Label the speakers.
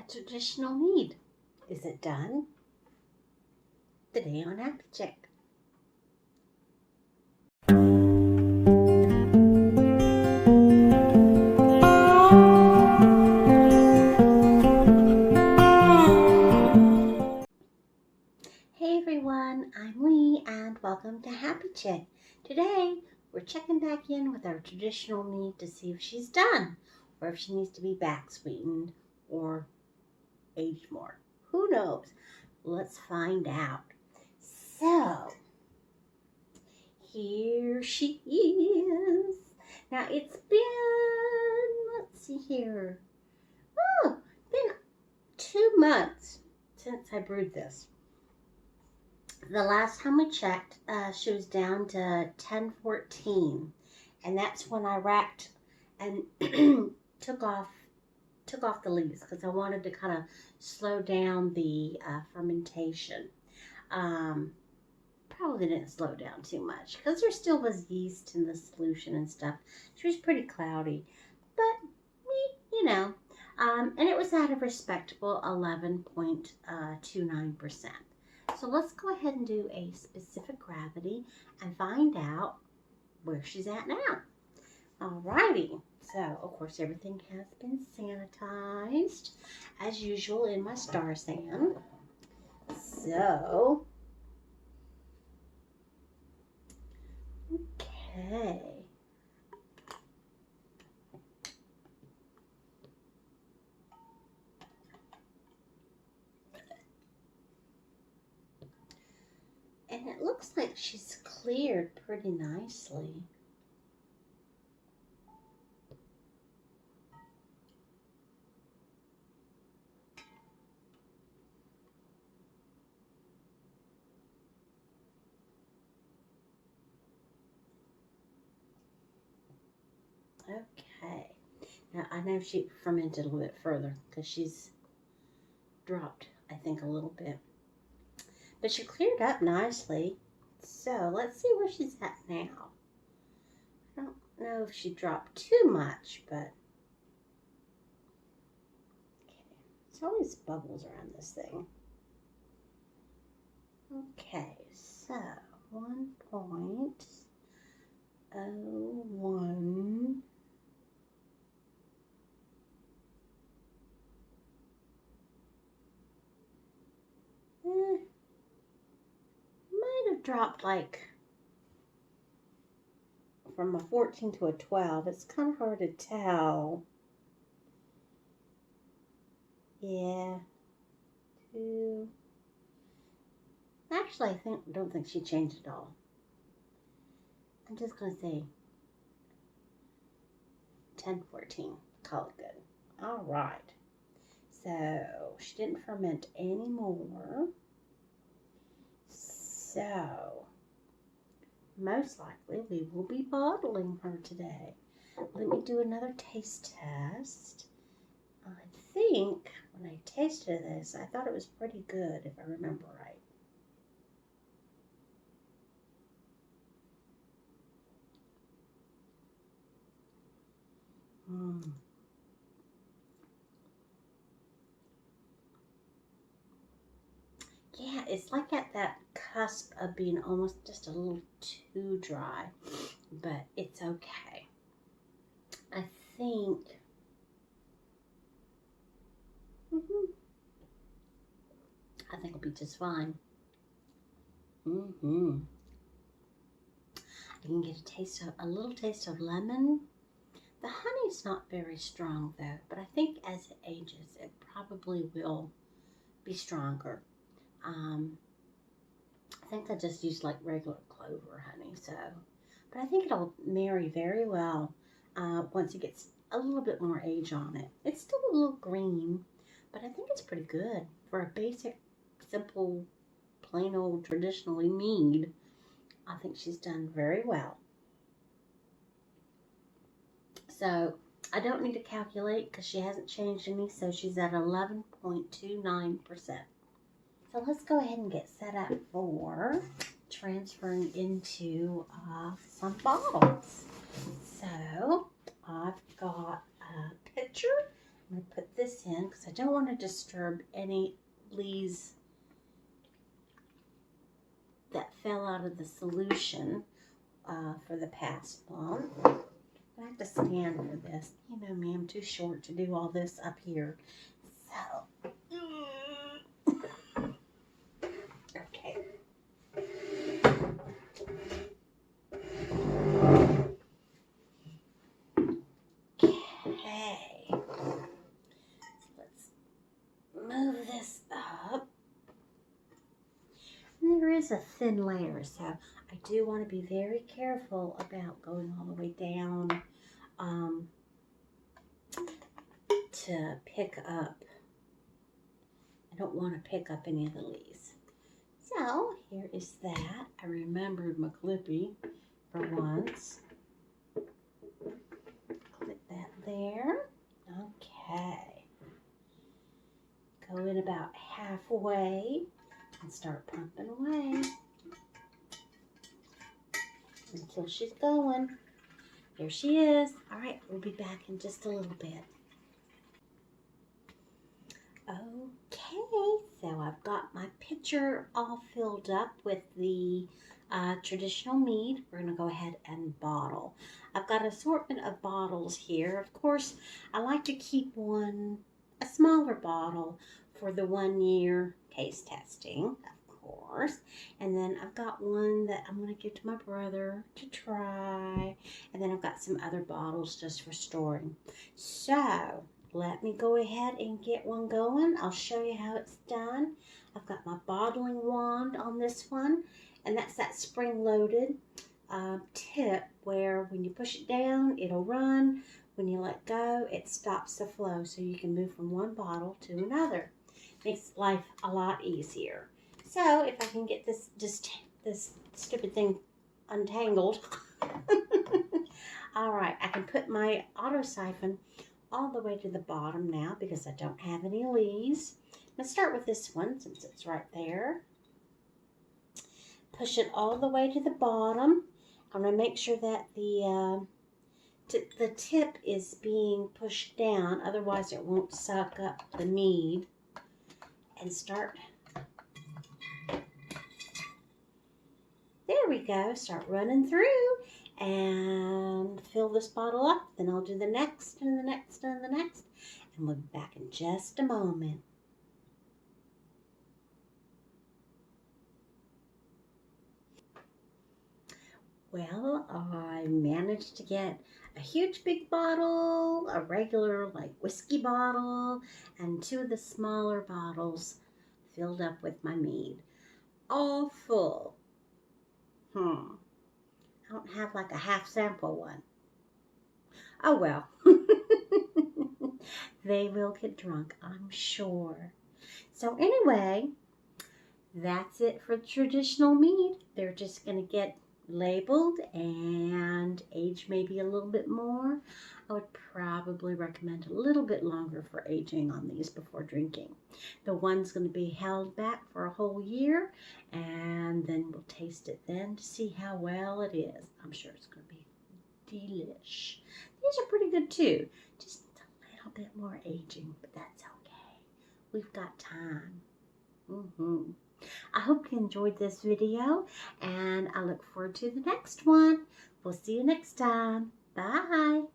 Speaker 1: that traditional mead. Is it done? Today on Happy Chick. Hey everyone, I'm Lee and welcome to Happy Chick. Today we're checking back in with our traditional mead to see if she's done or if she needs to be back sweetened or aged more. Who knows? Let's find out. So, here she is. Now it's been, let's see here. Oh, been 2 months since I brewed this. The last time we checked, she was down to 1014, and that's when I racked and took off the leaves because I wanted to kind of slow down the fermentation. Probably didn't slow down too much because there still was yeast in the solution and stuff. She was pretty cloudy, but and it was at a respectable 11.29%. So let's go ahead and do a specific gravity and find out where she's at now. Alrighty, so of course everything has been sanitized as usual in my Star San. So, okay. And it looks like she's cleared pretty nicely. Okay. Now I know she fermented a little bit further because she's dropped, I think, a little bit. But she cleared up nicely. So let's see where she's at now. I don't know if she dropped too much, but okay. There's always bubbles around this thing. Okay, so 1.01. Might have dropped like from a 14 to a 12. It's kind of hard to tell. Yeah. 2. Actually, don't think she changed at all. I'm just going to say 1014. Call it good. All right. So, she didn't ferment anymore. So, most likely we will be bottling her today. Let me do another taste test. I think when I tasted this, I thought it was pretty good, if I remember right. Yeah, it's like at that cusp of being almost just a little too dry, but it's okay. I think it'll be just fine. I can get a little taste of lemon. The honey's not very strong though, but I think as it ages, it probably will be stronger. I think I just used like regular clover honey, but I think it'll marry very well once it gets a little bit more age on it. It's still a little green, but I think it's pretty good for a basic, simple, plain old traditionally mead. I think she's done very well. So I don't need to calculate because she hasn't changed any, so she's at 11.29%. So let's go ahead and get set up for transferring into some bottles. So I've got a pitcher I'm going to put this in because I don't want to disturb any leaves that fell out of the solution for the past one. I have to stand for this. You know me, I'm too short to do all this up here. So, okay. Okay. Let's move this up. And there is a thin layer, so I do want to be very careful about going all the way down to pick up. I don't want to pick up any of the leaves. So here is that. I remembered my clippy for once. Clip that there. Okay. Go in about halfway and start pumping away until she's going. There she is. All right, we'll be back in just a little bit. Okay, so I've got my pitcher all filled up with the traditional mead. We're going to go ahead and bottle. I've got an assortment of bottles here. Of course, I like to keep a smaller bottle for the 1 year taste testing, of course. And then I've got one that I'm going to give to my brother to try. And then I've got some other bottles just for storing. So let me go ahead and get one going. I'll show you how it's done. I've got my bottling wand on this one, and that's that spring-loaded tip where when you push it down, it'll run. When you let go, it stops the flow, so you can move from one bottle to another. Makes life a lot easier. So if I can get this stupid thing untangled. All right, I can put my auto siphon all the way to the bottom now because I don't have any leaves. I'm going to start with this one since it's right there. Push it all the way to the bottom. I'm going to make sure that the tip is being pushed down, otherwise it won't suck up the mead. And start. There we go. Start running through and fill this bottle up. Then I'll do the next and the next and the next. And we'll be back in just a moment. Well, I managed to get a huge big bottle, a regular like whiskey bottle, and 2 of the smaller bottles filled up with my mead. All full. I don't have like a half sample one. Oh well. They will get drunk, I'm sure. So anyway, that's it for traditional mead. They're just going to get labeled and aged maybe a little bit more. I would probably recommend a little bit longer for aging on these before drinking. The one's going to be held back for a whole year, and then we'll taste it then to see how well it is. I'm sure it's going to be delish. These are pretty good too. Just a little bit more aging, but that's okay. We've got time. I hope you enjoyed this video, and I look forward to the next one. We'll see you next time. Bye.